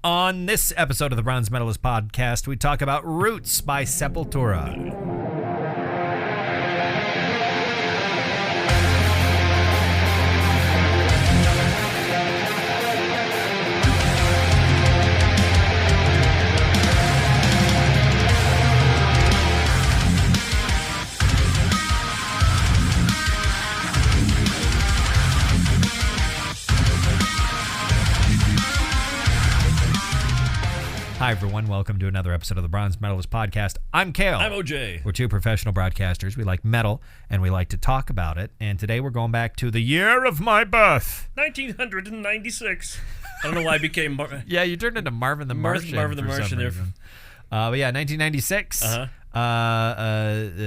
On this episode of the Bronze Metalist podcast, we talk about Roots by Sepultura. Hi, everyone. Welcome to another episode of the Bronze Metalist podcast. I'm Kale. I'm OJ. We're two professional broadcasters. We like metal, and we like to talk about it. And today we're going back to the year of my birth. 1996. I don't know why I became... Yeah, you turned into Marvin the Martian. Marvin the Martian there. But yeah, 1996.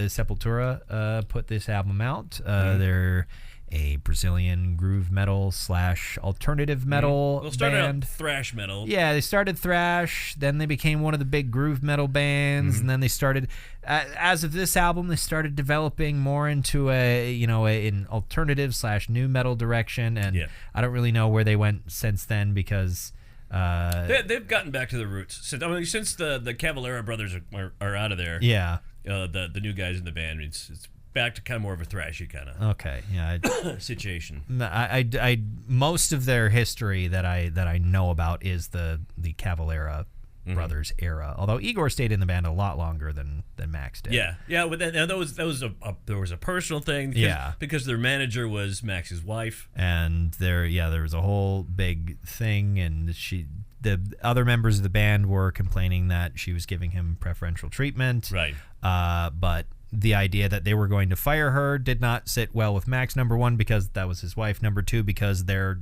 Sepultura put this album out. They're a Brazilian groove metal / alternative metal Well, started band. out thrash metal. Yeah, they started thrash, then they became one of the big groove metal bands, and then they started, as of this album, they started developing more into an alternative / new metal direction, and I don't really know where they went since then because... They've gotten back to the roots. Since the Cavalera brothers are out of there. Yeah. The new guys in the band, it's back to kind of more of a thrashy kind of situation. I most of their history that I know about is the Cavalera brothers era. Although Igor stayed in the band a lot longer than Max did. Yeah. But there was a personal thing. Because their manager was Max's wife, and there was a whole big thing, and the other members of the band were complaining that she was giving him preferential treatment. Right. But the idea that they were going to fire her did not sit well with Max, number one, because that was his wife, number two, because their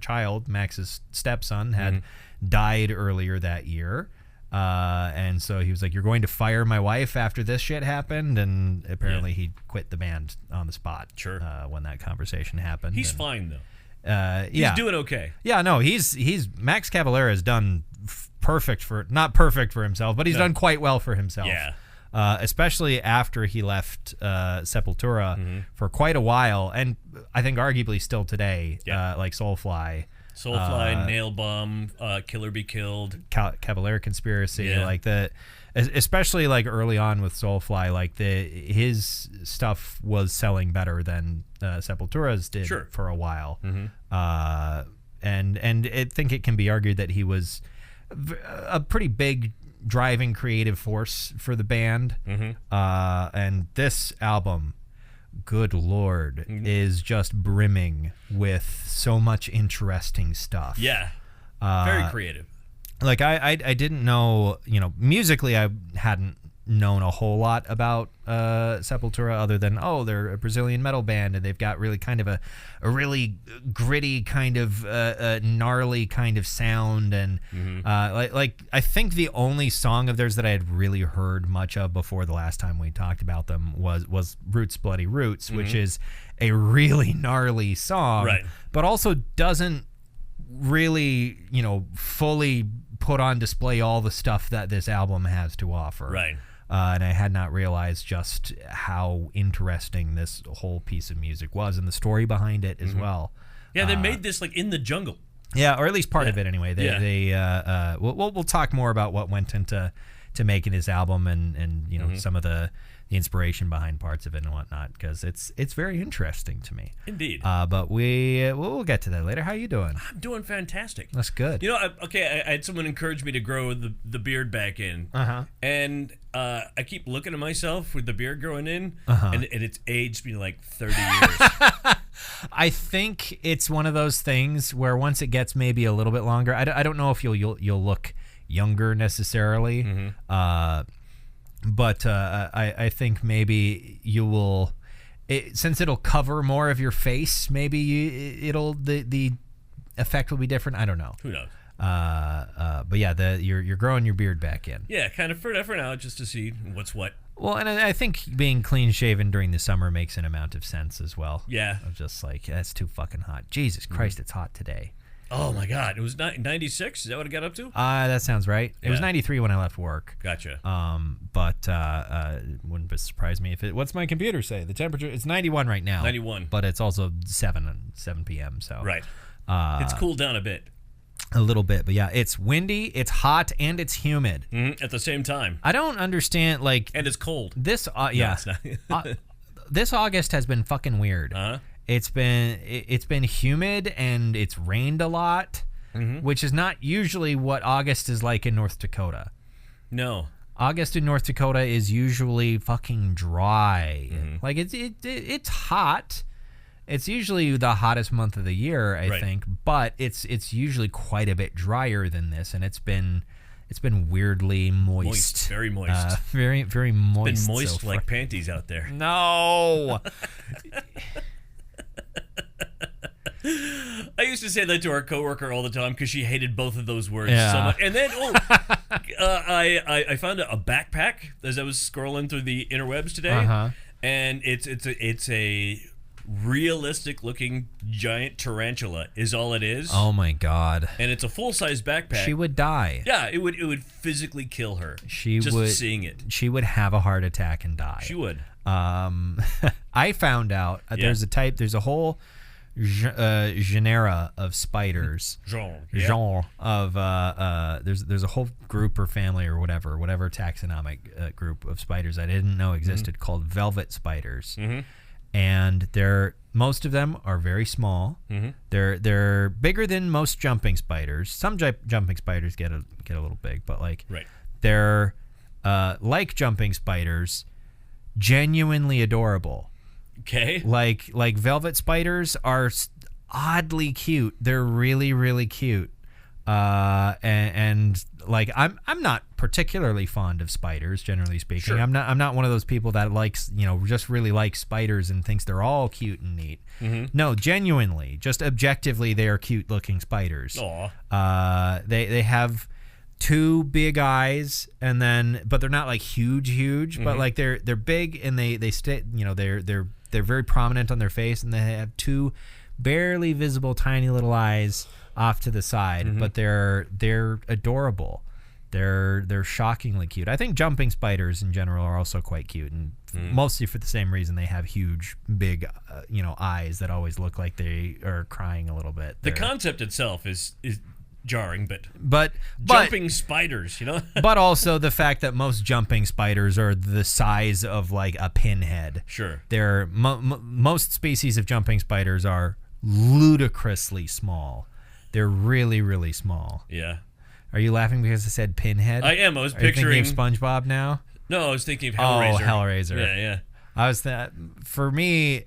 child, Max's stepson, had died earlier that year. And so he was like, you're going to fire my wife after this shit happened? And apparently he quit the band on the spot. Sure. When that conversation happened. He's fine, though. He's doing okay. Yeah, no, he's Max Cavalera has done not perfect for himself, but he's done quite well for himself. Yeah. Especially after he left Sepultura for quite a while, and I think arguably still today, like Soulfly, Nail Bomb, Killer Be Killed, Cavalera Conspiracy, like the, especially like early on with Soulfly, like his stuff was selling better than Sepultura's did for a while, and I think it can be argued that he was a pretty big driving creative force for the band. And this album, good lord, is just brimming with so much interesting stuff. Very creative. Like I didn't know, musically I hadn't known a whole lot about Sepultura other than they're a Brazilian metal band and they've got really kind of a really gritty kind of gnarly kind of sound, and like I think the only song of theirs that I had really heard much of before the last time we talked about them was Roots Bloody Roots, which is a really gnarly song, but also doesn't really fully put on display all the stuff that this album has to offer. And I had not realized just how interesting this whole piece of music was, and the story behind it as well. Yeah, they made this like in the jungle. Yeah, or at least part of it anyway. We'll talk more about what went into making this album and some of the inspiration behind parts of it and whatnot, because it's very interesting to me. Indeed. But we'll get to that later. How you doing? I'm doing fantastic. That's good. I had someone encourage me to grow the beard back in, and I keep looking at myself with the beard growing in, and it's aged me like 30 years. I think it's one of those things where once it gets maybe a little bit longer, I don't know if you'll look younger necessarily, but I think maybe you will, since it'll cover more of your face, maybe the effect will be different. I don't know. Who knows? But yeah, you're growing your beard back in. Yeah, kind of for now, just to see what's what. Well, and I think being clean shaven during the summer makes an amount of sense as well. Yeah. I'm just like, that's too fucking hot. Jesus Christ, it's hot today. Oh my God! It was 96. Is that what it got up to? That sounds right. It was 93 when I left work. Gotcha. But wouldn't surprise me if it. What's my computer say? The temperature? It's 91 right now. 91. But it's also 7 p.m. So right. It's cooled down a bit. A little bit, but yeah, it's windy, it's hot, and it's humid at the same time. I don't understand, like, and it's cold. This, No, it's not. This August has been fucking weird. Uh-huh. It's been humid and it's rained a lot, which is not usually what August is like in North Dakota. No. August in North Dakota is usually fucking dry. Like it's hot. It's usually the hottest month of the year, I think, but it's usually quite a bit drier than this, and it's been weirdly moist. Very moist. Very, very moist. It's been moist like panties out there. No. I used to say that to our coworker all the time because she hated both of those words Yeah. so much. And then, I found a backpack as I was scrolling through the interwebs today, and it's a realistic looking giant tarantula is all it is. Oh my god. And it's a full size backpack. She would die. Yeah, it would physically kill her. She just would seeing it. She would have a heart attack and die. She would. I found out there's a whole genera of spiders. Genre of there's a whole group or family or whatever taxonomic group of spiders I didn't know existed called velvet spiders. And most of them are very small. They're bigger than most jumping spiders. Some jumping spiders get a little big, but they're like jumping spiders, genuinely adorable. Okay. Like velvet spiders are oddly cute. They're really, really cute. And like I'm not particularly fond of spiders, generally speaking. Sure. I'm not one of those people that likes, just really likes spiders and thinks they're all cute and neat. No, genuinely, just objectively, they are cute looking spiders. Aw. They have two big eyes, but they're not like huge, but like they're big and they stay, they're very prominent on their face, and they have two barely visible tiny little eyes off to the side, but they're adorable. They're shockingly cute. I think jumping spiders in general are also quite cute, and mostly for the same reason. They have huge, big, eyes that always look like they are crying a little bit. The concept itself is jarring, but jumping spiders, but also the fact that most jumping spiders are the size of like a pinhead. Sure. They're most species of jumping spiders are ludicrously small. They're really, really small. Yeah. Are you laughing because I said pinhead? I am. I was Are you picturing thinking of SpongeBob now? No, I was thinking of Hellraiser. Oh, Hellraiser. Yeah. I was for me,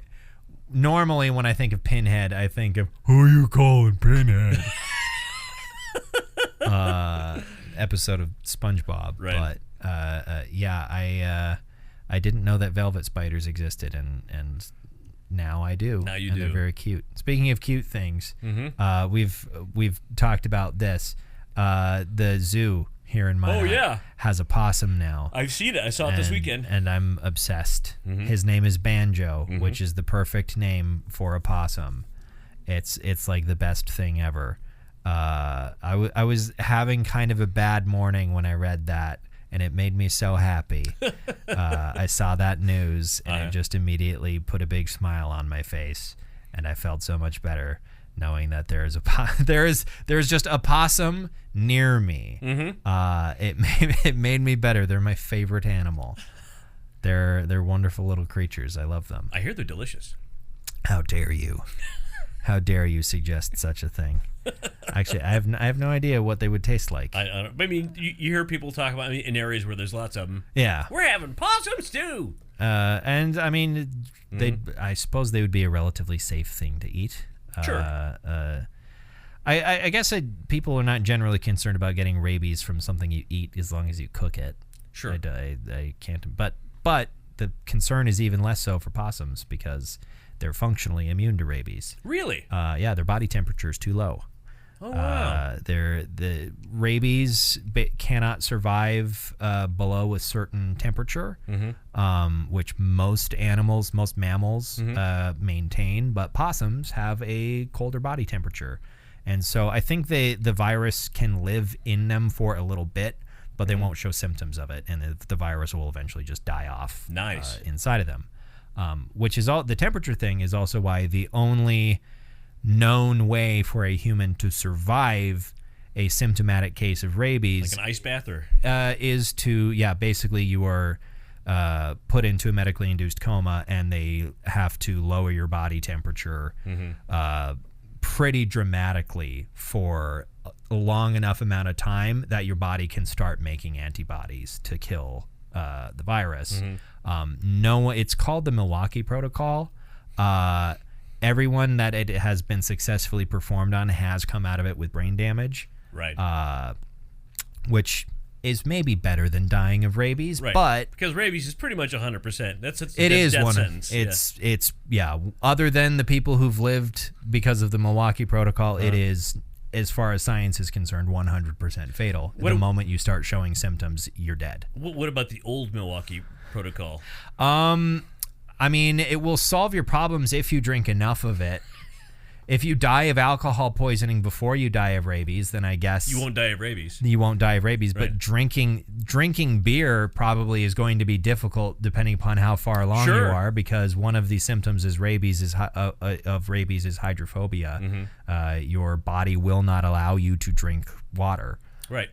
normally when I think of pinhead, I think of who you calling pinhead. Episode of SpongeBob. Right. But I didn't know that velvet spiders existed, and now I do. Now you and do. They're very cute. Speaking of cute things, we've talked about this. The zoo here in Minot has a possum now. I've seen it. I saw it this weekend. And I'm obsessed. His name is Banjo, which is the perfect name for a possum. It's like the best thing ever. I was having kind of a bad morning when I read that, and it made me so happy. I saw that news, and it just immediately put a big smile on my face, and I felt so much better knowing that there's just a possum near me. It made me better. They're my favorite animal. They're wonderful little creatures. I love them. I hear they're delicious. How dare you? How dare you suggest such a thing? Actually, I have no idea what they would taste like. I mean, you hear people talk about in areas where there's lots of them. Yeah, we're having possum stew. And I mean, I suppose they would be a relatively safe thing to eat. Sure. I guess people are not generally concerned about getting rabies from something you eat as long as you cook it. Sure. I can't. But the concern is even less so for possums because they're functionally immune to rabies. Really? Yeah, their body temperature is too low. Oh, wow. The rabies cannot survive below a certain temperature, which most mammals maintain, but possums have a colder body temperature. And so I think the virus can live in them for a little bit, but they won't show symptoms of it, and the virus will eventually just die off inside of them. Which is the temperature thing is also why the only known way for a human to survive a symptomatic case of rabies, like an ice bath, or is to basically you are put into a medically induced coma, and they have to lower your body temperature pretty dramatically for a long enough amount of time that your body can start making antibodies to kill the virus. It's called the Milwaukee Protocol. Everyone that it has been successfully performed on has come out of it with brain damage, right? Which is maybe better than dying of rabies, right. But because rabies is pretty much 100%. That's death sentence. It's other than the people who've lived because of the Milwaukee Protocol, it is, as far as science is concerned, 100% fatal. The moment you start showing symptoms, you're dead. What about the old Milwaukee Protocol? I mean, it will solve your problems if you drink enough of it. If you die of alcohol poisoning before you die of rabies, then I guess you won't die of rabies. You won't die of rabies, right. But drinking beer probably is going to be difficult depending upon how far along you are, because one of the symptoms of rabies is hydrophobia. Your body will not allow you to drink water. Right.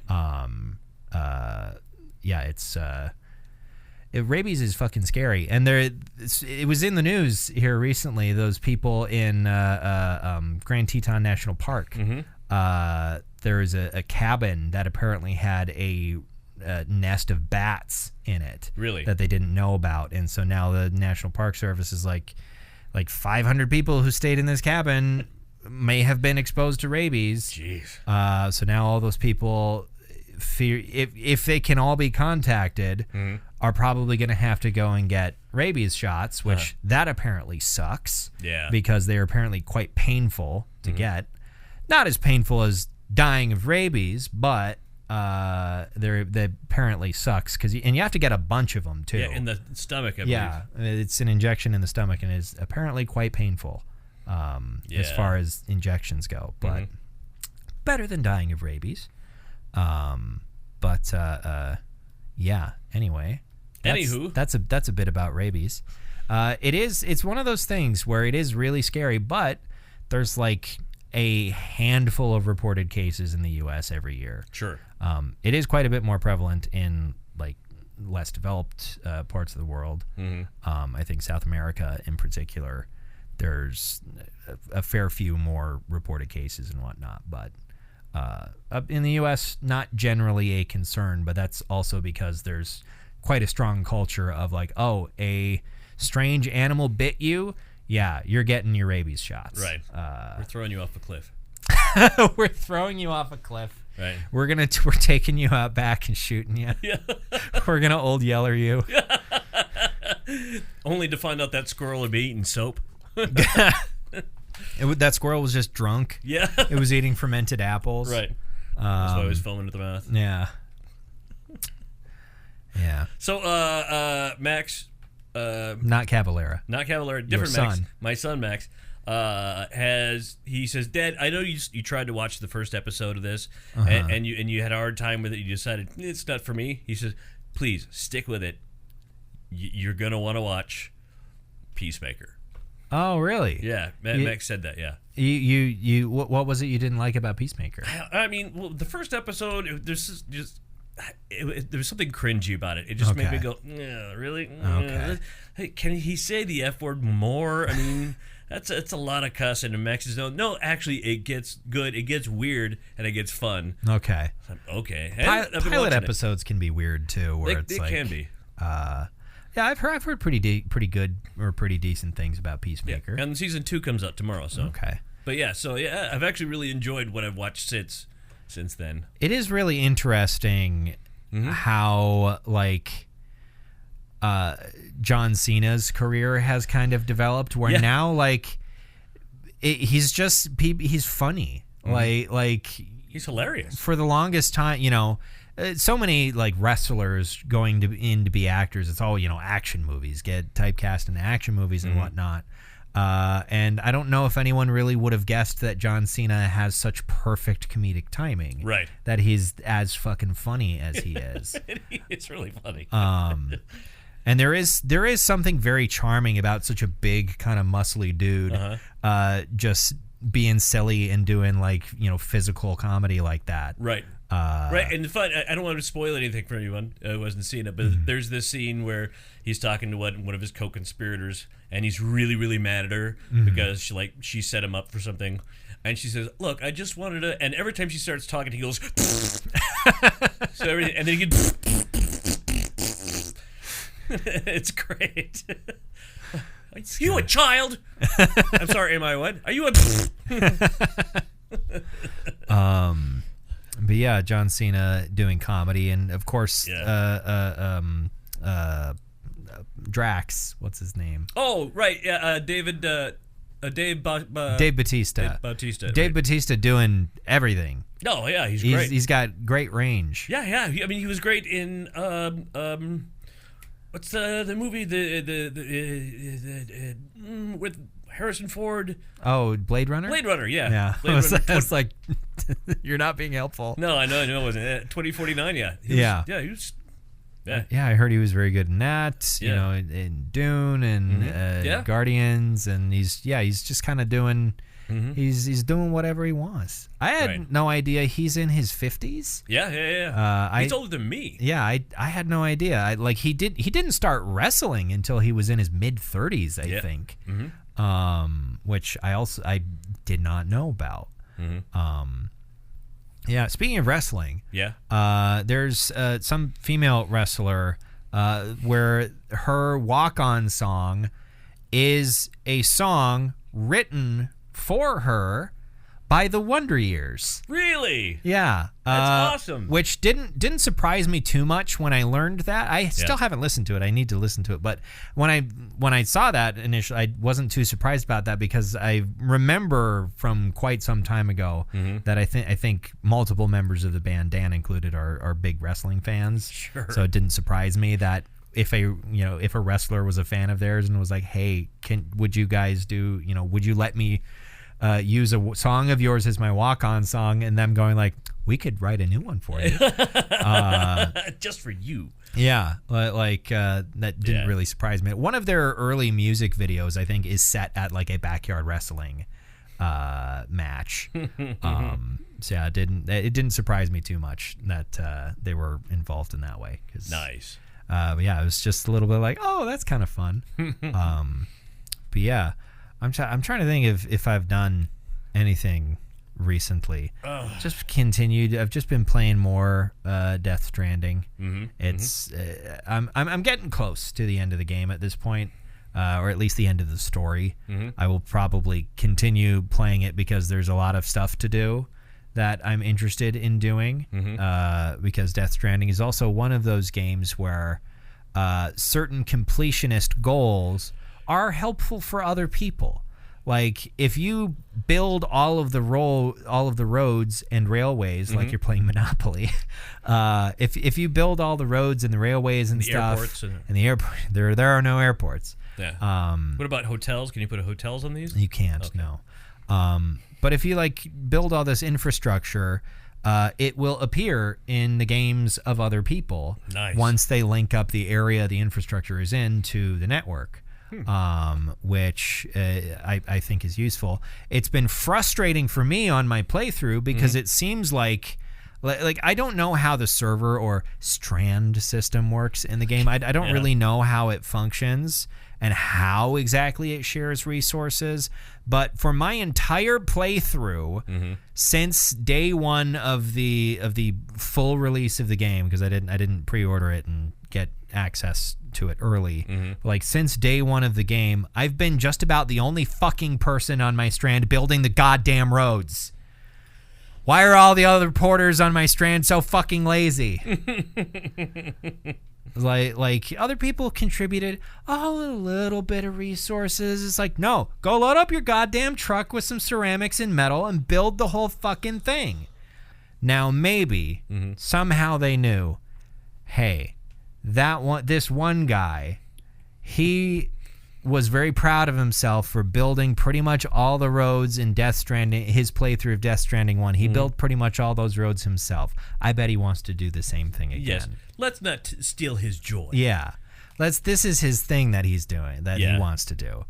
Rabies is fucking scary, and it was in the news here recently. Those people in Grand Teton National Park. There is a cabin that apparently had a nest of bats in it. Really? That they didn't know about, and so now the National Park Service is like 500 people who stayed in this cabin may have been exposed to rabies. Jeez. So now all those people fear, if they can all be contacted, are probably going to have to go and get rabies shots, which that apparently sucks. Yeah. Because they are apparently quite painful to get. Not as painful as dying of rabies, but they apparently sucks and you have to get a bunch of them too. Yeah, in the stomach. I believe. Yeah, it's an injection in the stomach, and is apparently quite painful as far as injections go, but better than dying of rabies. Anyway, that's a bit about rabies. It's one of those things where it is really scary, but there's like a handful of reported cases in the U.S. every year. Sure. It is quite a bit more prevalent in like less developed parts of the world. I think South America in particular, there's a fair few more reported cases and whatnot, but in the U.S., not generally a concern, but that's also because there's quite a strong culture of like, oh, a strange animal bit you, yeah, you're getting your rabies shots. Right. We're throwing you off a cliff. We're throwing you off a cliff. Right. We're taking you out back and shooting you. Yeah. We're gonna old yeller you. Only to find out that squirrel would be eating soap. That squirrel was just drunk. Yeah. It was eating fermented apples. Right. That's why it was foaming at the mouth. Yeah. Yeah. So, Max. Not Cavalera. Not Cavalera. Different Your Max. son. My son, Max, he says, Dad, I know you tried to watch the first episode of this, and you had a hard time with it. You decided, it's not for me. He says, please, stick with it. You're going to want to watch Peacemaker. Oh, really? Yeah, Max said that. Yeah. What was it you didn't like about Peacemaker? I mean, well, the first episode, there was something cringy about it. It just made me go, yeah, really? Okay. Hey, can he say the F word more? I mean, it's a lot of cussing. And Max is no, actually, it gets good, it gets weird, and it gets fun. Okay. Okay. Pilot episodes can be weird too, where they can be. Yeah, I've heard pretty good or pretty decent things about Peacemaker. Yeah. And season 2 comes out tomorrow. So okay. But yeah, I've actually really enjoyed what I've watched since then. It is really interesting how like John Cena's career has kind of developed, where now like he's funny, like he's hilarious. For the longest time, so many like wrestlers going in to be actors. It's all action movies, get typecast into action movies and whatnot. And I don't know if anyone really would have guessed that John Cena has such perfect comedic timing. Right. That he's as fucking funny as he is. It's really funny. And there is something very charming about such a big kind of muscly dude, just being silly and doing like physical comedy like that. Right. Right, and I don't want to spoil anything for anyone who hasn't seen it, but there's this scene where he's talking to one of his co-conspirators, and he's really, really mad at her because she set him up for something, and she says, "Look, I just wanted to," and every time she starts talking, he goes, so everything, and then he gets, it's great. Are you a child? I'm sorry, am I what? Are you a? But yeah, John Cena doing comedy, and of course, Drax. What's his name? Oh, right, yeah, Dave Bautista. Dave Bautista doing everything. Oh yeah, he's great. He's got great range. Yeah. I mean, he was great in what's the movie with Harrison Ford? Oh, Blade Runner? Blade Runner, yeah. Yeah. Blade Runner. I was like, you're not being helpful. No, I know, it wasn't. 2049, yeah. He was. Yeah, I heard he was very good in that. Yeah. In Dune and Guardians, and he's just kind of doing. He's doing whatever he wants. I had no idea he's in his 50s. Yeah. He's older than me. Yeah, I had no idea. He didn't start wrestling until he was in his mid 30s, I think. Which I did not know about. Yeah, speaking of wrestling, there's some female wrestler where her walk-on song is a song written for her by the Wonder Years. Really? Yeah. That's awesome. Which didn't surprise me too much when I learned that. I still haven't listened to it. I need to listen to it. But when I saw that initially, I wasn't too surprised about that because I remember from quite some time ago that I think multiple members of the band, Dan included, are big wrestling fans. Sure. So it didn't surprise me that if a wrestler was a fan of theirs and was like, "Hey, would you guys do, would you let me use a song of yours as my walk-on song," and them going like, "We could write a new one for you." Just for you. Yeah, that didn't really surprise me. One of their early music videos, I think, is set at like a backyard wrestling match. So yeah, it didn't surprise me too much that they were involved in that way. Nice. But yeah, it was just a little bit like, oh, that's kind of fun. But yeah. I'm trying to think if I've done anything recently. Just continued. I've just been playing more Death Stranding. It's I'm getting close to the end of the game at this point, or at least the end of the story. I will probably continue playing it because there's a lot of stuff to do that I'm interested in doing. Because Death Stranding is also one of those games where certain completionist goals are helpful for other people. Like if you build all of the roads and railways, like you're playing Monopoly, if you build all the roads and the railways and the stuff, airports and the airport, there are no airports. Yeah. What about hotels? Can you put hotels on these? You can't. Okay. No. But if you build all this infrastructure, it will appear in the games of other people. Nice. Once they link up the area the infrastructure is in to the network. Which I think is useful. It's been frustrating for me on my playthrough because it seems like I don't know how the server or strand system works in the game. I don't really know how it functions and how exactly it shares resources. But for my entire playthrough, since day one of the full release of the game, because I didn't pre-order it and get access to it early, since day one of the game, I've been just about the only fucking person on my strand building the goddamn roads. Why are all the other porters on my strand so fucking lazy? Like other people contributed a little bit of resources. It's like, no, go load up your goddamn truck with some ceramics and metal and build the whole fucking thing. Now maybe somehow they knew, hey, this one guy, he was very proud of himself for building pretty much all the roads in Death Stranding, his playthrough of Death Stranding 1. He built pretty much all those roads himself. I bet he wants to do the same thing again. Yes. Let's not steal his joy. Yeah. This is his thing that he's doing, that he wants to do.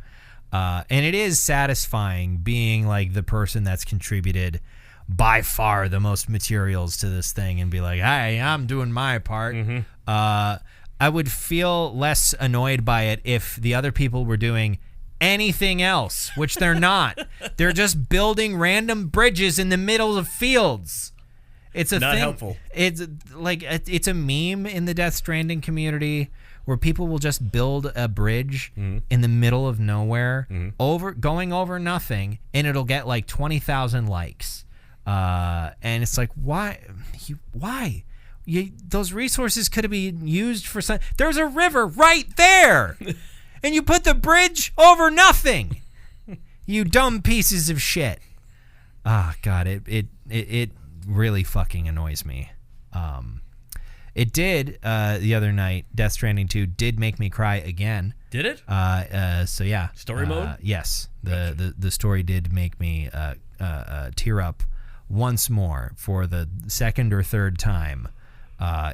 And it is satisfying being like the person that's contributed by far the most materials to this thing and be like, hey, I'm doing my part. Mm-hmm. I would feel less annoyed by it if the other people were doing anything else, which they're not. They're just building random bridges in the middle of fields. It's a not thing. helpful. It's like it's a meme in the Death Stranding community where people will just build a bridge in the middle of nowhere, going over nothing, and it'll get like 20,000 likes. And it's like, why? Those resources could have been used for some. There's a river right there, and you put the bridge over nothing. You dumb pieces of shit. God, it really fucking annoys me. It did the other night. Death Stranding 2 did make me cry again. Did it? So yeah. Story mode? Yes. The story did make me tear up once more for the second or third time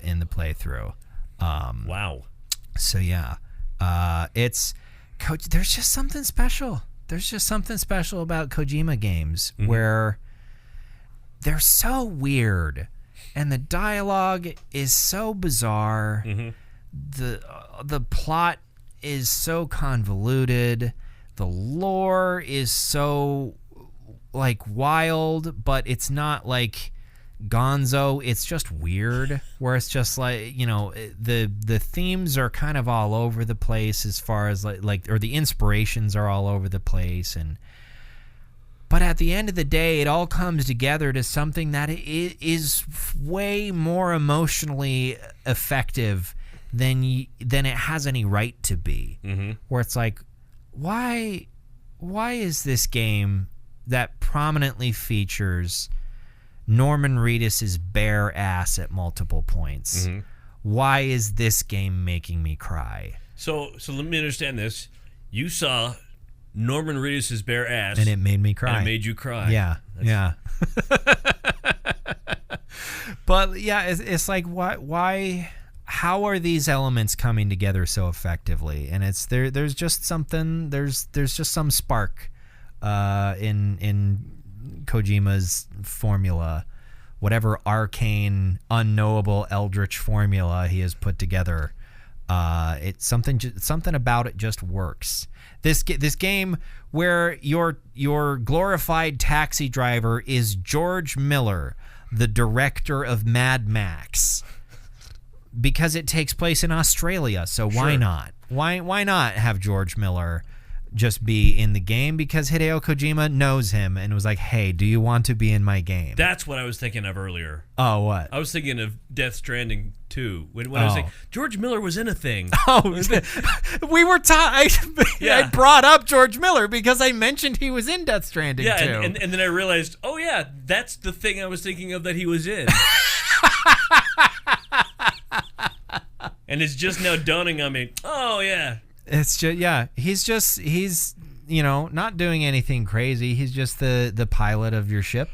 in the playthrough. Wow. So yeah. There's just something special. There's just something special about Kojima games where they're so weird. And the dialogue is so bizarre. The plot is so convoluted. The lore is so like wild, but it's not like gonzo. It's just weird. Where it's just like, you know, the themes are kind of all over the place as far as like or the inspirations are all over the place. But at the end of the day, it all comes together to something that is way more emotionally effective than it has any right to be. Where it's like, why is this game that prominently features Norman Reedus's bare ass at multiple points? Why is this game making me cry? So let me understand this. You saw Norman Reedus' bare ass, and it made me cry. And it made you cry. Yeah, yeah. But yeah, it's like why? How are these elements coming together so effectively? And it's there's just something. There's just some spark in Kojima's formula, whatever arcane, unknowable, eldritch formula he has put together. It's something about it just works. This game where your glorified taxi driver is George Miller, the director of Mad Max, because it takes place in Australia. So why not? Why not have George Miller just be in the game? Because Hideo Kojima knows him and was like, hey, do you want to be in my game? That's what I was thinking of earlier. Oh, what? I was thinking of Death Stranding 2. When I was like, George Miller was in a thing. Oh, we were I brought up George Miller because I mentioned he was in Death Stranding 2. And then I realized, oh yeah, that's the thing I was thinking of that he was in. And it's just now dawning on me, oh yeah. It's just, he's you know, not doing anything crazy. He's just the pilot of your ship.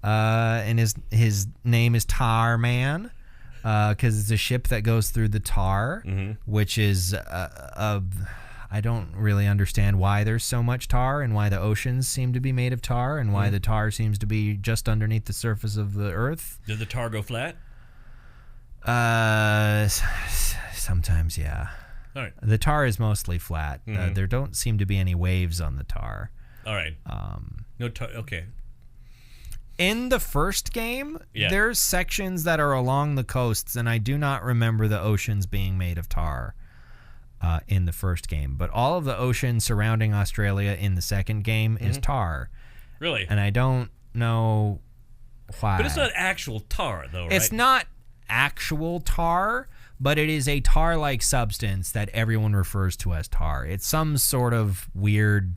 And his name is Tar Man, because it's a ship that goes through the tar, which is I don't really understand why there's so much tar and why the oceans seem to be made of tar and why the tar seems to be just underneath the surface of the earth. Did the tar go flat? Sometimes, yeah. All right. The tar is mostly flat. There don't seem to be any waves on the tar. All right. No tar. Okay. In the first game, there's sections that are along the coasts, and I do not remember the oceans being made of tar in the first game. But all of the ocean surrounding Australia in the second game is tar. Really? And I don't know why. But it's not actual tar, though, right? It's not actual tar, but it is a tar-like substance that everyone refers to as tar. It's some sort of weird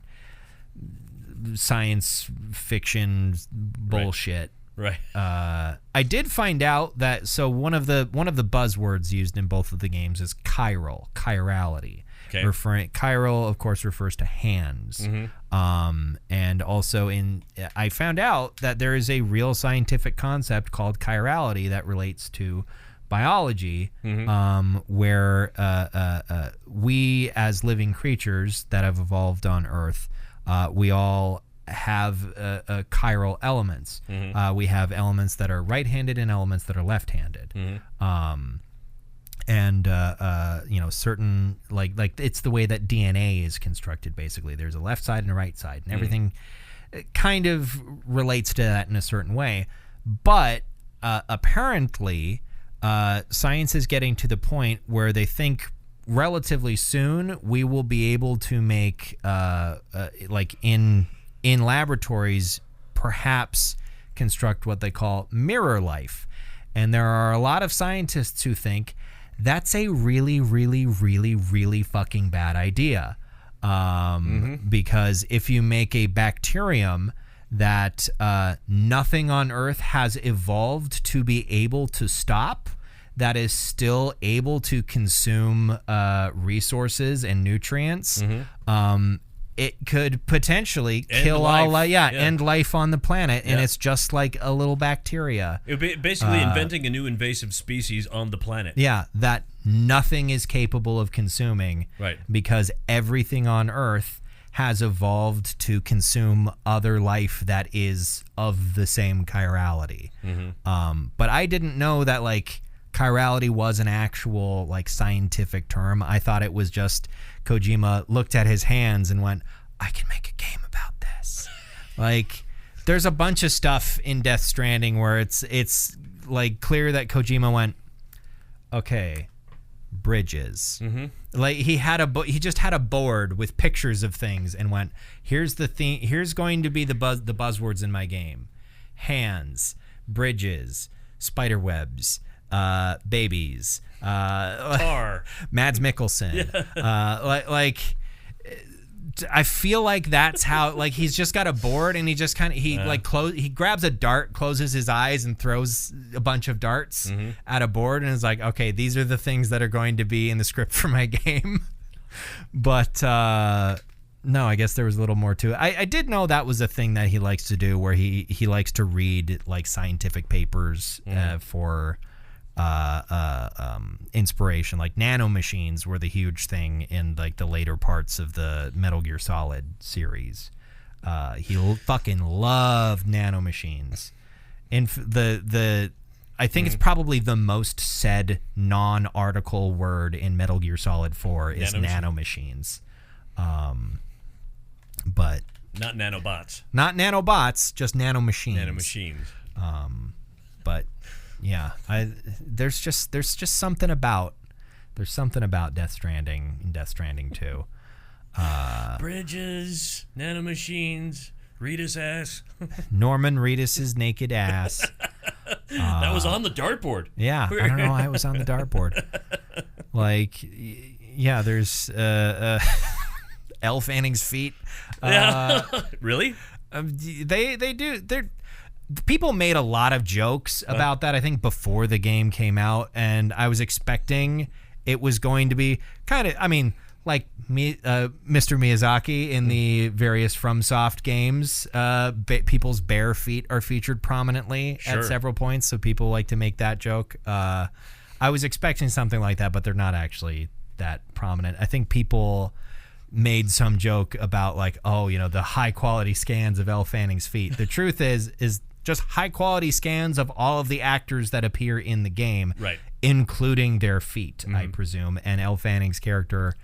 science fiction bullshit. Right. I did find out that one of the buzzwords used in both of the games is chirality. Okay. Chiral, of course, refers to hands. And also I found out that there is a real scientific concept called chirality that relates to biology, where we as living creatures that have evolved on Earth, we all have chiral elements. We have elements that are right-handed and elements that are left-handed. And certain like it's the way that DNA is constructed. Basically, there's a left side and a right side, and everything kind of relates to that in a certain way. But apparently, science is getting to the point where they think relatively soon we will be able to make like in laboratories, perhaps construct what they call mirror life. And there are a lot of scientists who think that's a really, really, really, really fucking bad idea. Because if you make a bacterium that nothing on Earth has evolved to be able to stop, that is still able to consume resources and nutrients, it could potentially kill all life. End life on the planet, and it's just like a little bacteria. It would be basically inventing a new invasive species on the planet. Yeah, that nothing is capable of consuming, right? Because everything on Earth has evolved to consume other life that is of the same chirality. But I didn't know that like chirality was an actual like scientific term. I thought it was just Kojima looked at his hands and went, I can make a game about this. Like there's a bunch of stuff in Death Stranding where it's like clear that Kojima went, okay, bridges. Like he just had a board with pictures of things and went, here's the thing, here's going to be the buzzwords in my game. Hands, bridges, spider webs, babies, car, Mads Mikkelsen. I feel like that's how, like, he's just got a board and he just kind of he grabs a dart, closes his eyes, and throws a bunch of darts at a board, and is like, okay, these are the things that are going to be in the script for my game. But no, I guess there was a little more to it. I did know that was a thing that he likes to do, where he likes to read like scientific papers for inspiration. Like nanomachines were the huge thing in like the later parts of the Metal Gear Solid series. He fucking loved nanomachines. And I think it's probably the most said non-article word in Metal Gear Solid 4 is nanomachines. But not nanobots. Not nanobots, just nanomachines. Nanomachines. But yeah, there's just something about Death Stranding and Death Stranding 2. Bridges, nanomachines, Rita's ass. Norman Reedus' naked ass. That was on the dartboard. Yeah, I don't know why it was on the dartboard. Like, yeah, there's Elle Fanning's feet. Really? They do. People made a lot of jokes about that, I think, before the game came out, and I was expecting it was going to be kind of, I mean, like Mr. Miyazaki in the various FromSoft games, people's bare feet are featured prominently at several points, so people like to make that joke. I was expecting something like that, but they're not actually that prominent. I think people made some joke about like, oh, you know, the high quality scans of Elle Fanning's feet. The truth is just high quality scans of all of the actors that appear in the game, right, including their feet, I presume. And Elle Fanning's character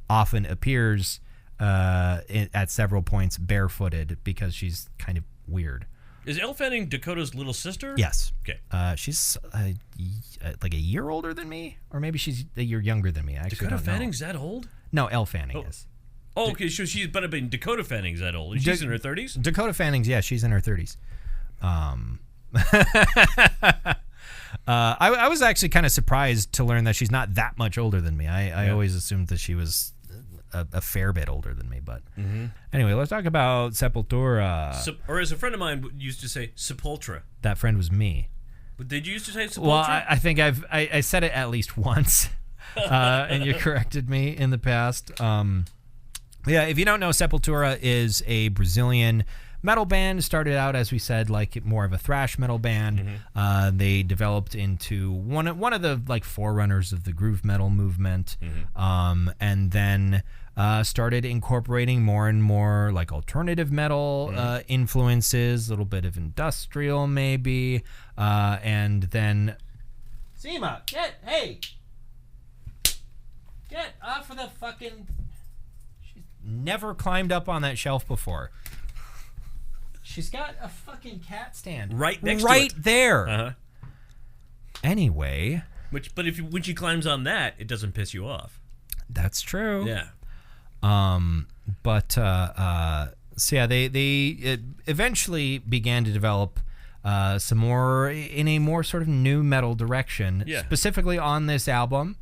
often appears at several points barefooted because she's kind of weird. Is Elle Fanning Dakota's little sister? Yes. Okay. She's like a year older than me, or maybe she's a year younger than me. I actually Dakota don't know. Fanning's that old? No, Elle Fanning is. Oh, okay. So she's, but I mean, Dakota Fanning's that old. She's in her 30s? Dakota Fanning's, yeah, she's in her 30s. I was actually kind of surprised to learn that she's not that much older than me. I always assumed that she was a fair bit older than me. But anyway, let's talk about Sepultura. Or as a friend of mine used to say, Sepultura. That friend was me. But did you used to say Sepultura? Well, I think I said it at least once, and you corrected me in the past. Yeah, if you don't know, Sepultura is a Brazilian metal band. Started out, as we said, like more of a thrash metal band. They developed into one of the like forerunners of the groove metal movement, and then started incorporating more and more like alternative metal influences, a little bit of industrial maybe, and then Seema, get off of the fucking... She's never climbed up on that shelf before. She's got a fucking cat stand right next to it. Right there. Anyway. But when she climbs on that, it doesn't piss you off. That's true. Yeah. So yeah, they eventually began to develop some more in a more sort of new metal direction, specifically on this album.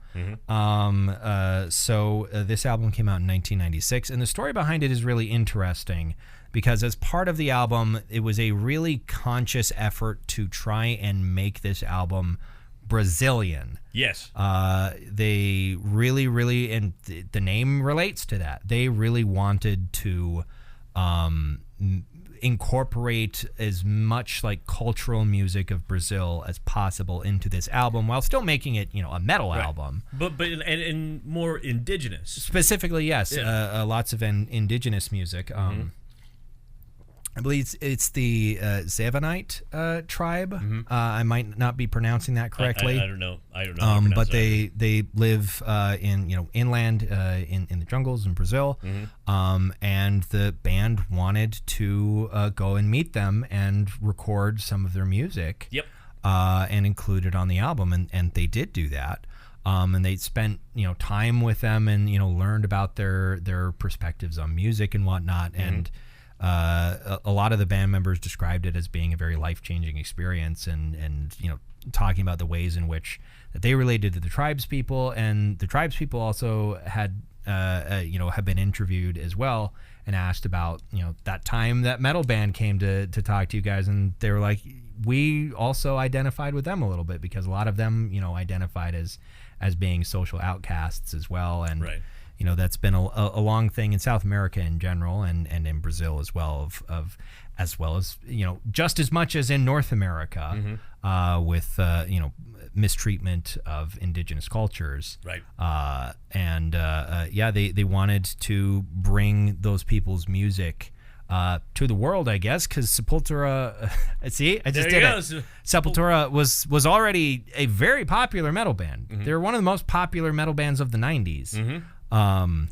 So this album came out in 1996, and the story behind it is really interesting because as part of the album, it was a really conscious effort to try and make this album Brazilian. Yes. They really, and the name relates to that. They really wanted to incorporate as much like cultural music of Brazil as possible into this album while still making it, a metal album. But and more indigenous. Specifically, yes. Lots of indigenous music. I believe it's the Zevanite tribe. I might not be pronouncing that correctly. I don't know. But they live in inland in the jungles in Brazil. And the band wanted to go and meet them and record some of their music. Yep. And include it on the album, and they did do that. And they spent time with them and learned about their perspectives on music and whatnot. And a lot of the band members described it as being a very life-changing experience, and talking about the ways in which that they related to the tribespeople, and the tribespeople also had have been interviewed as well and asked about that time that metal band came to talk to you guys, and they were like, we also identified with them a little bit because a lot of them identified as being social outcasts as well, and that's been a long thing in South America in general, and in Brazil as well, as well as just as much as in North America, with mistreatment of indigenous cultures. Right. They wanted to bring those people's music to the world, I guess, because Sepultura. See, I just did it. Sepultura was already a very popular metal band. They were one of the most popular metal bands of the 90s. And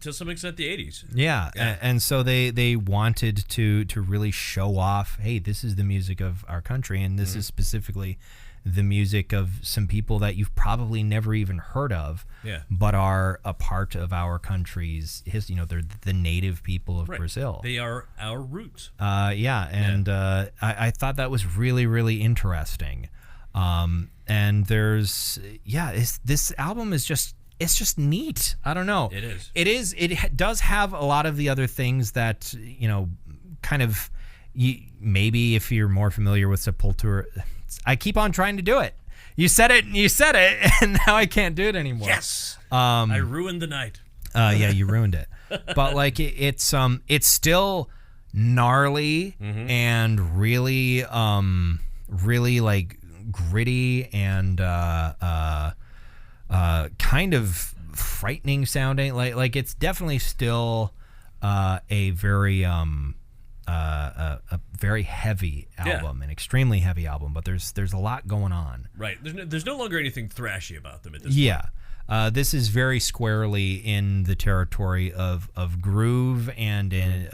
to some extent the 80s. Yeah. And so they wanted to really show off, hey, this is the music of our country, and this is specifically the music of some people that you've probably never even heard of, but are a part of our country's history. They're the native people of Brazil. They are our roots. I thought that was really, really interesting. And there's, this album is just, it's just neat. I don't know. It is. It does have a lot of the other things that, kind of, maybe if you're more familiar with Sepultura, I keep on trying to do it. You said it, and now I can't do it anymore. Yes. I ruined the night. You ruined it. But like it's still gnarly and really really like gritty and kind of frightening sounding. Like it's definitely still a very heavy album, an extremely heavy album, but there's a lot going on. Right. There's no longer anything thrashy about them at this point. This is very squarely in the territory of groove and in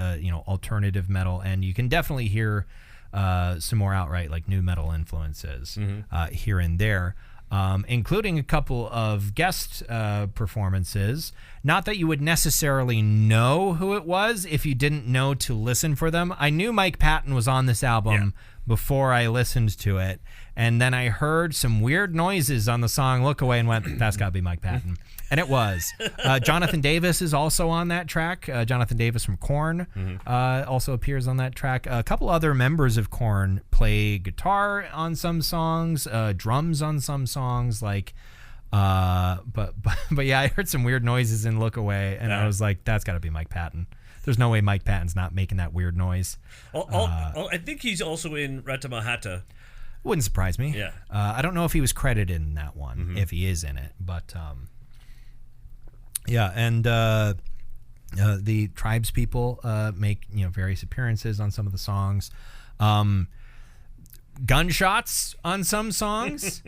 alternative metal, and you can definitely hear some more outright like new metal influences here and there. Including a couple of guest performances. Not that you would necessarily know who it was if you didn't know to listen for them. I knew Mike Patton was on this album before I listened to it, and then I heard some weird noises on the song Look Away and went, that's got to be Mike Patton. And it was. Jonathan Davis is also on that track. Jonathan Davis from Korn also appears on that track. A couple other members of Korn play guitar on some songs, drums on some songs. Like, but yeah, I heard some weird noises in Look Away, and I was like, that's got to be Mike Patton. There's no way Mike Patton's not making that weird noise. I think he's also in Ratamahata. Wouldn't surprise me. Yeah. I don't know if he was credited in that one, if he is in it, but yeah, and the tribes people make various appearances on some of the songs. Gunshots on some songs,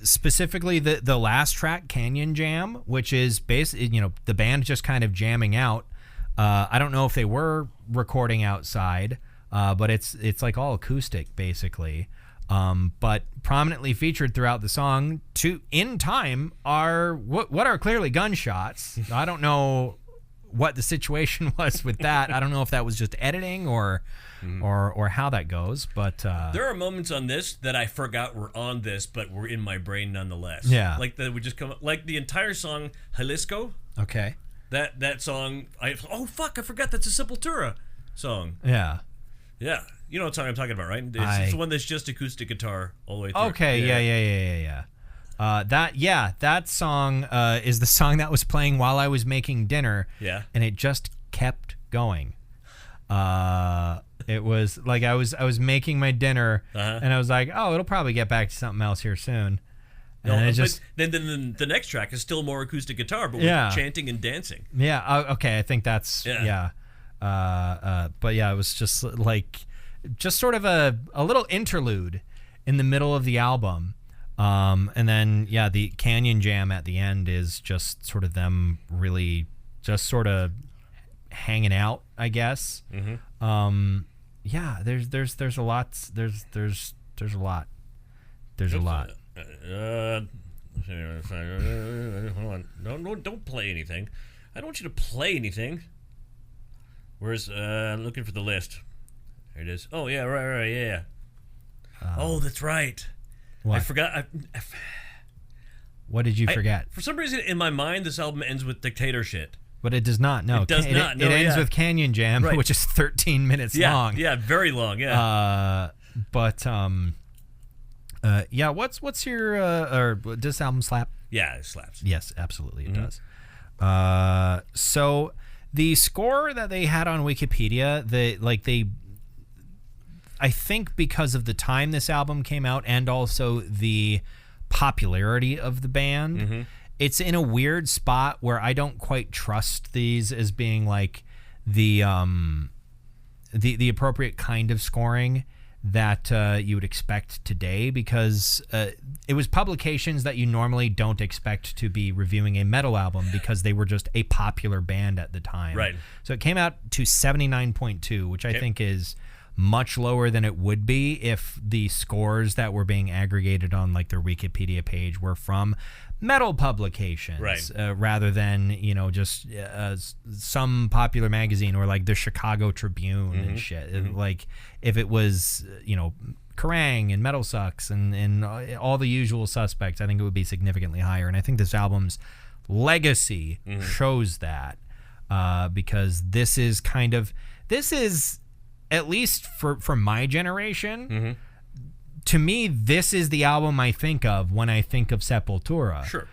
specifically the last track, Canyon Jam, which is basically the band just kind of jamming out. I don't know if they were recording outside, but it's like all acoustic basically. But prominently featured throughout the song in time are what are clearly gunshots. I don't know what the situation was with that. I don't know if that was just editing or how that goes, but there are moments on this that I forgot were on this, but were in my brain nonetheless. Yeah, like that would just come like the entire song Jalisco. Okay, that song. I forgot that's a Sepultura song. Yeah. You know what song I'm talking about, right? It's the one that's just acoustic guitar all the way through. Okay, yeah. That song is the song that was playing while I was making dinner. Yeah. And it just kept going. It was like I was making my dinner, and I was like, oh, it'll probably get back to something else here soon. And then the next track is still more acoustic guitar, but with chanting and dancing. Yeah. Okay. I think that's yeah. But yeah, it was just sort of a little interlude in the middle of the album. And then the Canyon Jam at the end is just sort of them really just sort of hanging out, I guess. Mm-hmm. There's a lot. There's a lot. Hold on. No, don't play anything. I don't want you to play anything. Where's looking for the list? There it is. Oh yeah, right, yeah. Oh, that's right. What? I forgot. What did you forget? For some reason, in my mind, this album ends with Dictator shit. But it does not. No, it does not. It ends with Canyon Jam, which is 13 minutes long. Yeah, very long. Yeah. What's your or does this album slap? Yeah, it slaps. Yes, absolutely, it does. So the score that they had on Wikipedia, I think because of the time this album came out and also the popularity of the band, it's in a weird spot where I don't quite trust these as being like the appropriate kind of scoring that you would expect today, because it was publications that you normally don't expect to be reviewing a metal album because they were just a popular band at the time. Right. So it came out to 79.2, which I think is much lower than it would be if the scores that were being aggregated on like their Wikipedia page were from metal publications, rather than just some popular magazine or like the Chicago Tribune and shit. Like if it was Kerrang and Metal Sucks and all the usual suspects, I think it would be significantly higher. And I think this album's legacy shows that, because this is at least for my generation, to me, this is the album I think of when I think of Sepultura. Sure.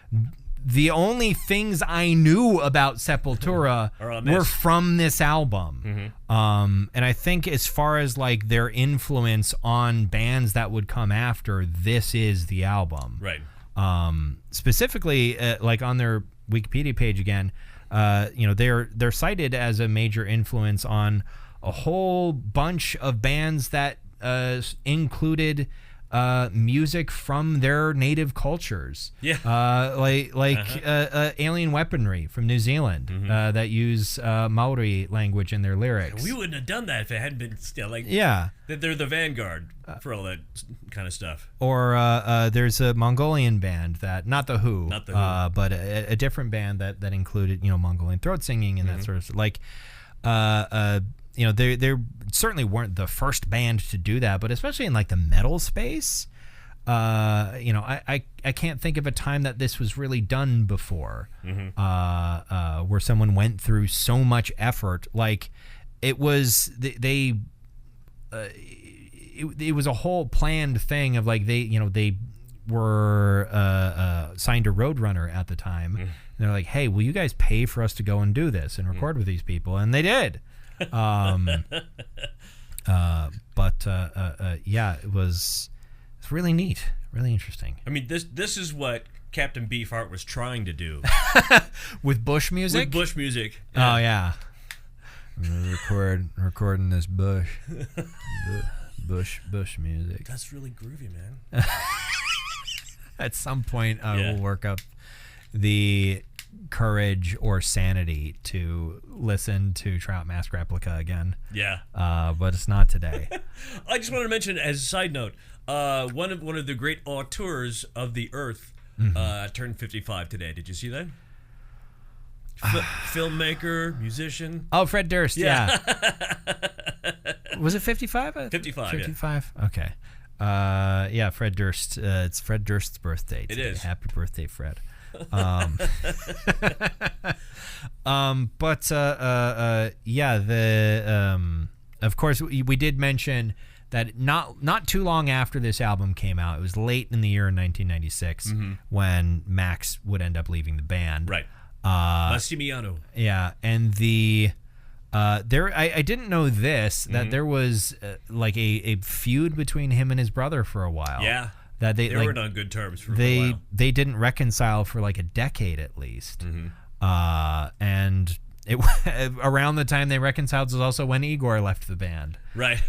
The only things I knew about Sepultura were from this album. And I think as far as like their influence on bands that would come after, this is the album. Right. Specifically, like on their Wikipedia page again, they're cited as a major influence on a whole bunch of bands that included music from their native cultures. Yeah. Alien Weaponry from New Zealand that use Maori language in their lyrics. We wouldn't have done that if it hadn't been that they're the vanguard for all that kind of stuff. Or there's a Mongolian band that, not the Who, but a different band that included Mongolian throat singing and that sort of like. They certainly weren't the first band to do that, but especially in like the metal space, I can't think of a time that this was really done before, where someone went through so much effort. Like it was it was a whole planned thing of like they were signed to Roadrunner at the time. And they're like, hey, will you guys pay for us to go and do this and record with these people? And they did. Yeah, it's really neat, really interesting. I mean, this is what Captain Beefheart was trying to do with Bush music. With Bush music. Oh yeah, recording this Bush music. That's really groovy, man. At some point, we'll work up the courage or sanity to listen to Trout Mask Replica again. Yeah. But it's not today. I just wanted to mention, as a side note, one of the great auteurs of the Earth turned 55 today. Did you see that? Filmmaker, musician. Oh, Fred Durst. Yeah. Was it 55? 55. 55. Yeah. Okay. Yeah, Fred Durst. It's Fred Durst's birthday today. It is. Happy birthday, Fred. Of course we did mention that not too long after this album came out, it was late in the year in 1996 when Max would end up leaving the band. Right. Massimiliano. Yeah, and I didn't know this, that there was like a feud between him and his brother for a while. Yeah. That they weren't on good terms for a while. They didn't reconcile for like a decade at least. And around the time they reconciled was also when Igor left the band. Right.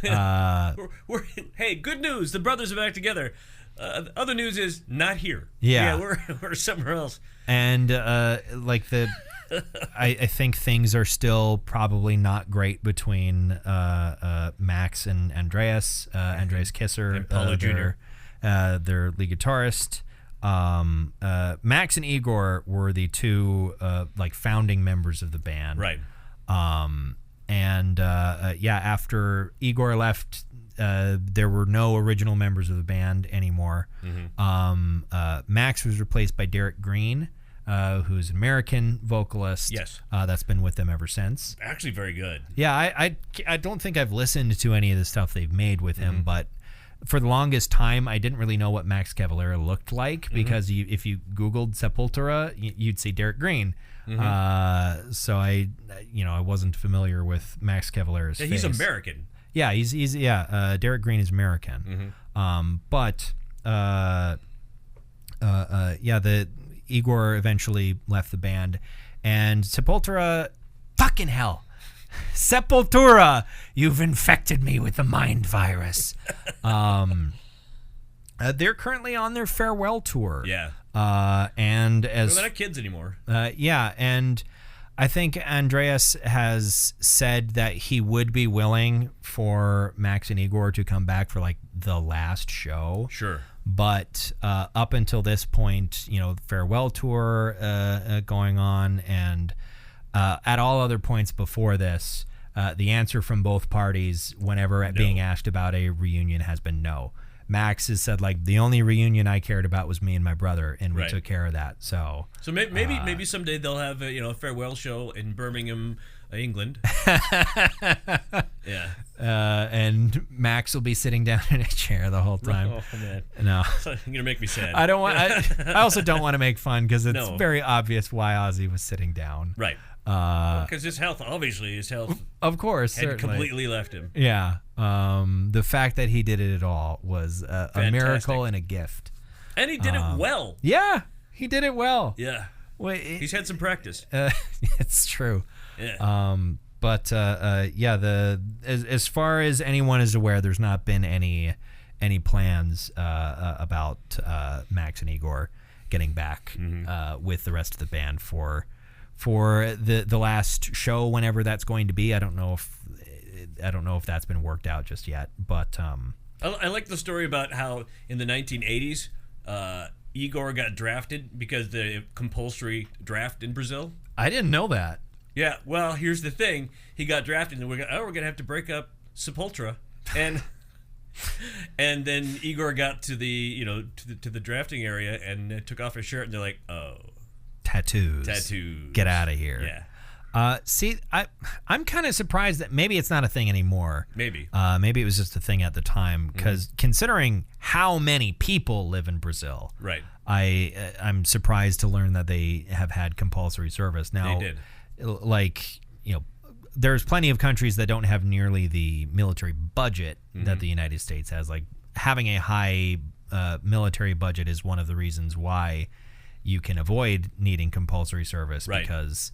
Hey, good news. The brothers are back together. Other news is not here. Yeah. We're somewhere else. And I think things are still probably not great between Max and Andreas. Andreas Kisser. And Paulo Jr. Their lead guitarist. Max and Igor were the two founding members of the band. Right. After Igor left, there were no original members of the band anymore. Max was replaced by Derek Green, who's an American vocalist. Yes. That's been with them ever since. Actually very good. Yeah, I don't think I've listened to any of the stuff they've made with him, but for the longest time, I didn't really know what Max Cavalera looked like because if you Googled Sepultura, you'd see Derek Green. So I wasn't familiar with Max Cavalera's face. He's American. Yeah, he's Derek Green is American. The Igor eventually left the band, and Sepultura, fucking hell. Sepultura, you've infected me with the mind virus. They're currently on their farewell tour. Yeah. And they're not kids anymore. And I think Andreas has said that he would be willing for Max and Igor to come back for like the last show. Sure. But up until this point, farewell tour going on, and at all other points before this, the answer from both parties, whenever being asked about a reunion, has been no. Max has said, like, the only reunion I cared about was me and my brother, and we took care of that. So maybe someday they'll have a farewell show in Birmingham, England. Yeah. And Max will be sitting down in a chair the whole time. Oh man. No. You're gonna make me sad. I don't want. I also don't want to make fun because it's very obvious why Ozzy was sitting down. Right. Because his health, of course, had completely left him. Yeah. The fact that he did it at all was a miracle and a gift. And he did it well. Yeah, he did it well. Yeah. Wait, he's had some practice. It's true. Yeah. As far as anyone is aware, there's not been any plans about Max and Igor getting back with the rest of the band for the last show, whenever that's going to be. I don't know if that's been worked out just yet, but I like the story about how in the 1980s Igor got drafted because the compulsory draft in Brazil. I didn't know that. Yeah, well, here's the thing: he got drafted, and we're gonna have to break up Sepultura, and then Igor got to the to the drafting area and took off his shirt, and they're like, oh. Tattoos. Get out of here. Yeah. See, I'm kind of surprised that maybe it's not a thing anymore. Maybe. Maybe it was just a thing at the time, because considering how many people live in Brazil, right? I'm surprised to learn that they have had compulsory service. Now, They did. Like, there's plenty of countries that don't have nearly the military budget that the United States has. Like, having a high military budget is one of the reasons why you can avoid needing compulsory service, because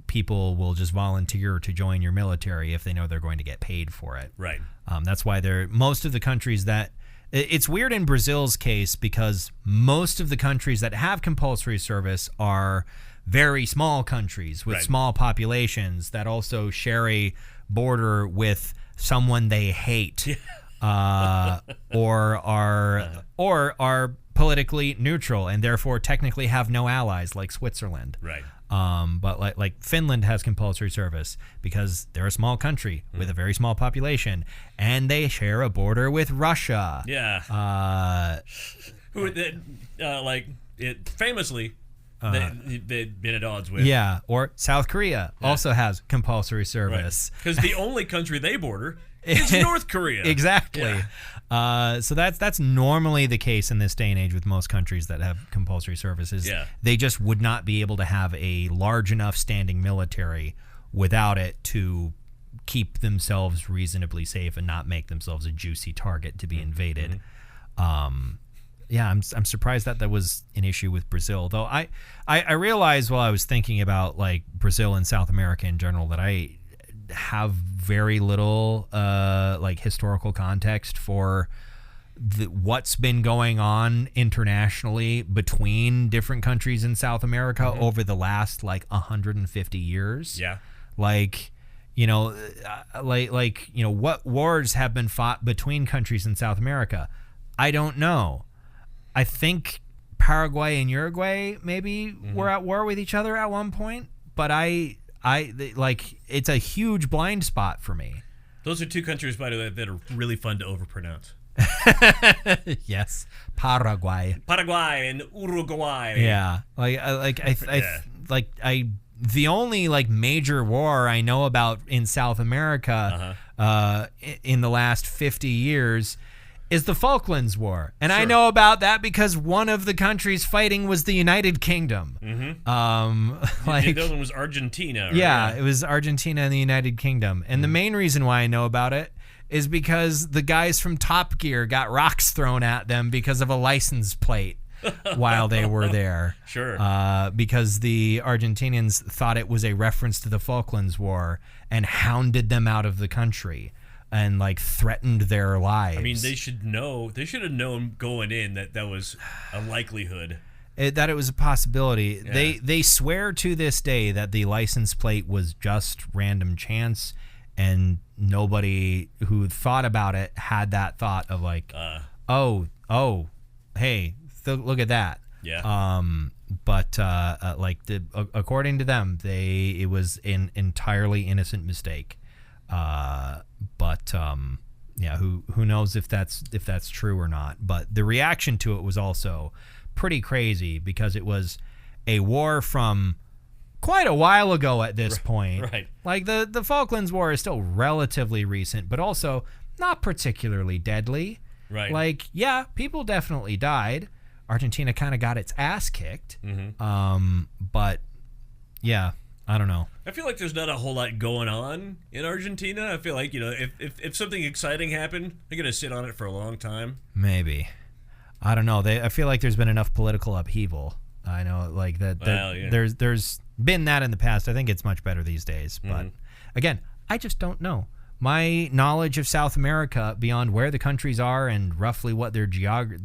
people will just volunteer to join your military if they know they're going to get paid for it. Right. That's why most of the countries that it's weird in Brazil's case, because most of the countries that have compulsory service are very small countries with small populations that also share a border with someone they hate, or are politically neutral and therefore technically have no allies, like Switzerland. Right. But like Finland has compulsory service because they're a small country with a very small population, and they share a border with Russia. Yeah. Famously, they've been at odds with. Yeah, or South Korea also has compulsory service. Because the only country they border is North Korea. Exactly. Yeah. So that's normally the case in this day and age with most countries that have compulsory services. Yeah. They just would not be able to have a large enough standing military without it to keep themselves reasonably safe and not make themselves a juicy target to be invaded. Yeah, I'm surprised that was an issue with Brazil, though. I realized while I was thinking about like Brazil and South America in general that I have very little like historical context for what's been going on internationally between different countries in South America over the last like 150 years. Yeah. Like, what wars have been fought between countries in South America? I don't know. I think Paraguay and Uruguay maybe were at war with each other at one point, but it's a huge blind spot for me. Those are two countries, by the way, that are really fun to overpronounce. Yes, Paraguay And Uruguay. Yeah, the only like major war I know about in South America in the last 50 years is the Falklands War. And I know about that because one of the countries fighting was the United Kingdom. The other one was Argentina. Right? Yeah, it was Argentina and the United Kingdom. And the main reason why I know about it is because the guys from Top Gear got rocks thrown at them because of a license plate while they were there. Sure. Because the Argentinians thought it was a reference to the Falklands War and hounded them out of the country and like threatened their lives. I mean, they should know. They should have known going in that was a likelihood. That it was a possibility. Yeah. They swear to this day that the license plate was just random chance, and nobody who thought about it had that thought of like, hey, look at that. Yeah. But according to them, it was an entirely innocent mistake. Yeah, who knows if that's true or not. But the reaction to it was also pretty crazy because it was a war from quite a while ago at this point. Right. Like the Falklands War is still relatively recent, but also not particularly deadly. Right. Like, yeah, people definitely died. Argentina kind of got its ass kicked. But yeah, I don't know. I feel like there's not a whole lot going on in Argentina. I feel like, if something exciting happened, they're going to sit on it for a long time. Maybe. I don't know. I feel like there's been enough political upheaval. I know, like that. Well, yeah. There's been that in the past. I think it's much better these days. But again, I just don't know. My knowledge of South America, beyond where the countries are and roughly what their geography.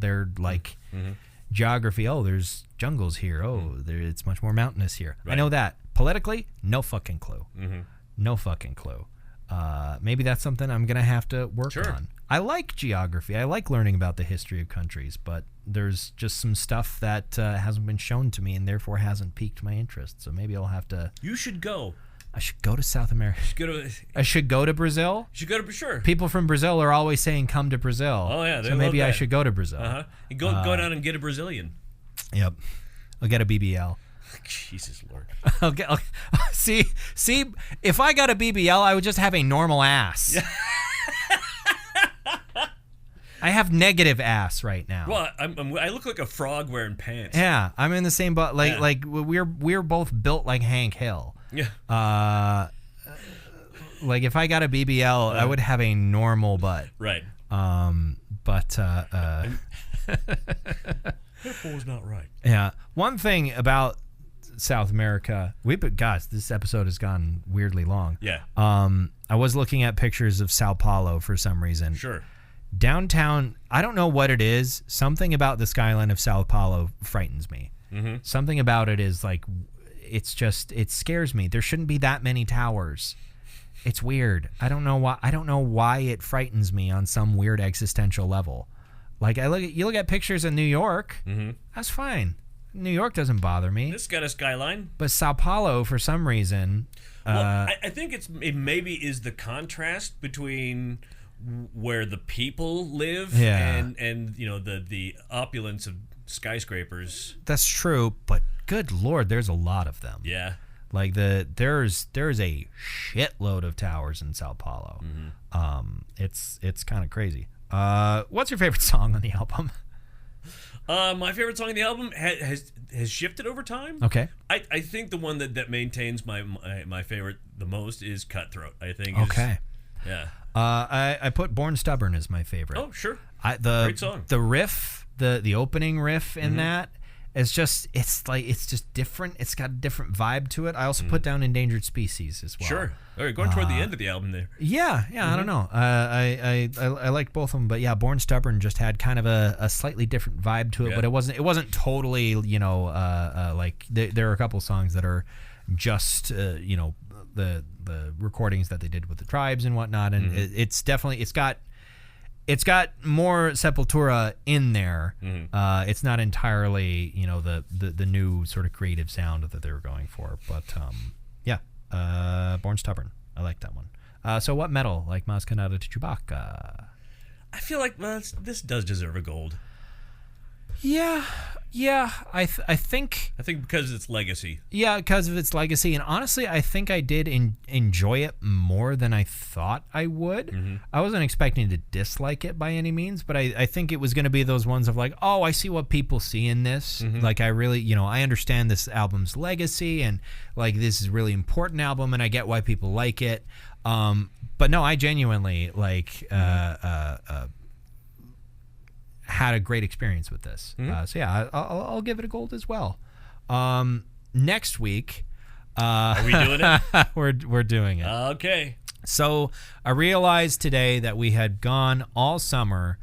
Oh, there's jungles here. Oh, it's much more mountainous here. Right. I know that. Politically, no fucking clue. No fucking clue. Maybe that's something I'm going to have to work on. I like geography. I like learning about the history of countries, but there's just some stuff that hasn't been shown to me and therefore hasn't piqued my interest. So maybe I'll have to... You should go. I should go to South America. I should go to Brazil? You should go to... Sure. People from Brazil are always saying, come to Brazil. Oh, yeah. So maybe I should go to Brazil. And go down and get a Brazilian. Yep. I'll get a BBL. Jesus Lord. Okay. See, if I got a BBL, I would just have a normal ass. I have negative ass right now. Well, I look like a frog wearing pants. Yeah, I'm in the same boat. Like we're both built like Hank Hill. Yeah. Like if I got a BBL, I would have a normal butt. Right. But Hipple's not right. Yeah. One thing about South America, gosh, this episode has gone weirdly long. Yeah. I was looking at pictures of Sao Paulo for some reason. Sure. Downtown, I don't know what it is. Something about the skyline of Sao Paulo frightens me. Mm-hmm. Something about it is like, it scares me. There shouldn't be that many towers. It's weird. I don't know why it frightens me on some weird existential level. Like you look at pictures of New York. Mm-hmm. That's fine. New York doesn't bother me. This got a skyline. But Sao Paulo, for some reason, well, I think it maybe is the contrast between where the people live and you know the opulence of skyscrapers. That's true, but good Lord, there's a lot of them. Yeah. Like there's a shitload of towers in Sao Paulo. Mm-hmm. It's kind of crazy. What's your favorite song on the album? My favorite song on the album has shifted over time. Okay. I think the one that maintains my favorite the most is Cutthroat. I think. Okay. Yeah. I put Born Stubborn as my favorite. Oh, sure. Great song. The riff, the opening riff in that is just it's just different. It's got a different vibe to it. I also put down Endangered Species as well. Sure. All right, going toward the end of the album there. Yeah. I don't know. I like both of them, but yeah, Born Stubborn just had kind of a slightly different vibe to it, but it wasn't totally, like there are a couple songs that are just the recordings that they did with the Tribes and whatnot, and it's definitely it's got more Sepultura in there. It's not entirely the new sort of creative sound that they were going for, but Born Stubborn, I like that one. So what metal, like Mascanada to Chewbacca? I feel like this does deserve a gold. Yeah. I think because of its legacy. Yeah, because of its legacy, and honestly, I think I did enjoy it more than I thought I would. I wasn't expecting to dislike it by any means, but I think it was going to be those ones of like, oh, I see what people see in this. Like I really, I understand this album's legacy, and like this is a really important album, and I get why people like it. But no, I genuinely like. Had a great experience with this. So yeah, I'll give it a gold as well. Next week, are we doing it? we're doing it. Okay. So I realized today that we had gone all summer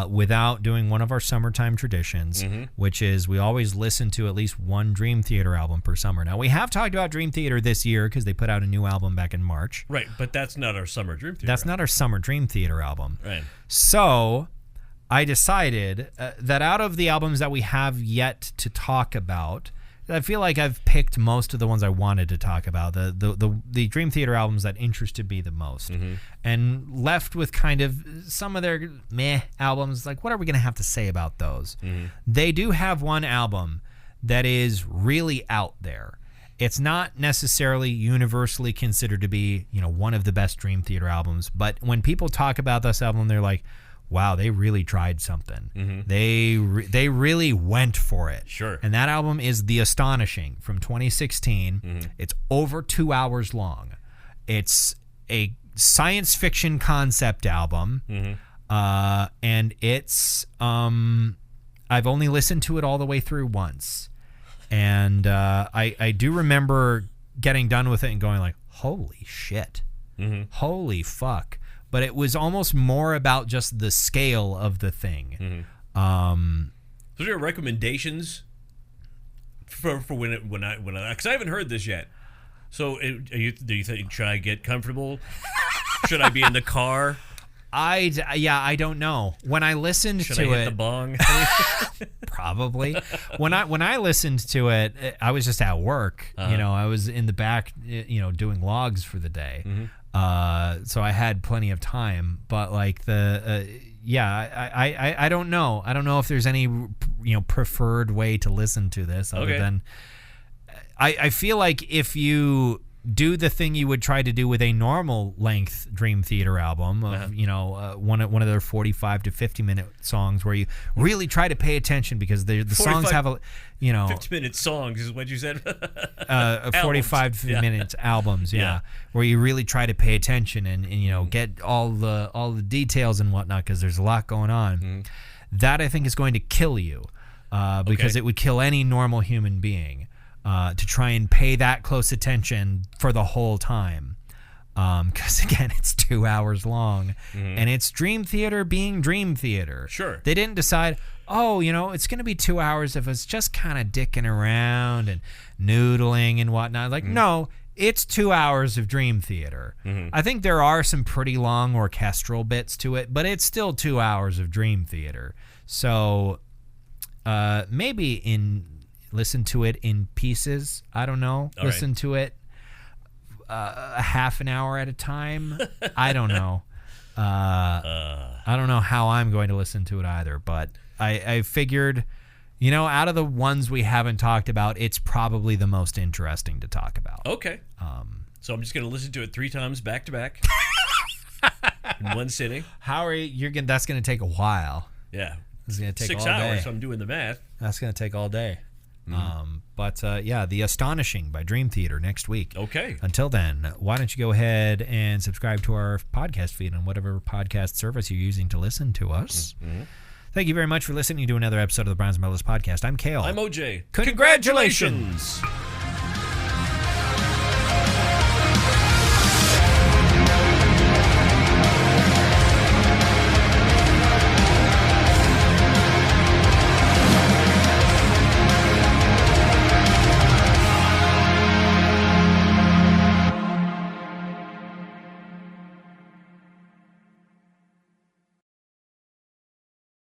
without doing one of our summertime traditions, which is we always listen to at least one Dream Theater album per summer. Now, we have talked about Dream Theater this year because they put out a new album back in March. Right, but that's not our summer Dream Theater. That's not our summer Dream Theater album. Right. So I decided that out of the albums that we have yet to talk about, I feel like I've picked most of the ones I wanted to talk about, the Dream Theater albums that interested me the most, and left with kind of some of their meh albums. Like, what are we going to have to say about those? They do have one album that is really out there. It's not necessarily universally considered to be, one of the best Dream Theater albums, but when people talk about this album, they're like, wow, they really tried something. They really went for it. Sure. And that album is The Astonishing from 2016. It's over 2 hours long. It's a science fiction concept album. And it's I've only listened to it all the way through once. And I do remember getting done with it and going like, holy shit. Holy fuck. But it was almost more about just the scale of the thing. So are your recommendations for when I because I haven't heard this yet. So do you think, should I get comfortable? Should I be in the car? I don't know. When I listened should to I it, hit the bong? Probably. When I listened to it, I was just at work. I was in the back, doing logs for the day. So I had plenty of time, but like I don't know. I don't know if there's any preferred way to listen to this other than I feel like if you do the thing you would try to do with a normal length Dream Theater album of one of their 45 to 50-minute songs where you really try to pay attention because the songs have a 50-minute songs is what you said. 45 minutes albums, where you really try to pay attention and get all the details and whatnot because there's a lot going on. That I think is going to kill you because it would kill any normal human being to try and pay that close attention for the whole time. Because again, it's 2 hours long, and it's Dream Theater being Dream Theater. Sure, they didn't decide. Oh, it's going to be 2 hours if it's just kind of dicking around and noodling and whatnot. Like, no, it's 2 hours of Dream Theater. I think there are some pretty long orchestral bits to it, but it's still 2 hours of Dream Theater. So maybe listen to it in pieces. I don't know. Listen to it a half an hour at a time. I don't know. I don't know how I'm going to listen to it either, but I figured, out of the ones we haven't talked about, it's probably the most interesting to talk about. Okay. So I'm just going to listen to it 3 times back to back in one sitting. That's going to take a while. Yeah. It's going to take 6 all hours, day. so I'm doing the math. That's going to take all day. The Astonishing by Dream Theater next week. Okay. Until then, why don't you go ahead and subscribe to our podcast feed on whatever podcast service you're using to listen to us. Thank you very much for listening to another episode of the Browns and Metalist podcast. I'm Kale. I'm OJ. Congratulations!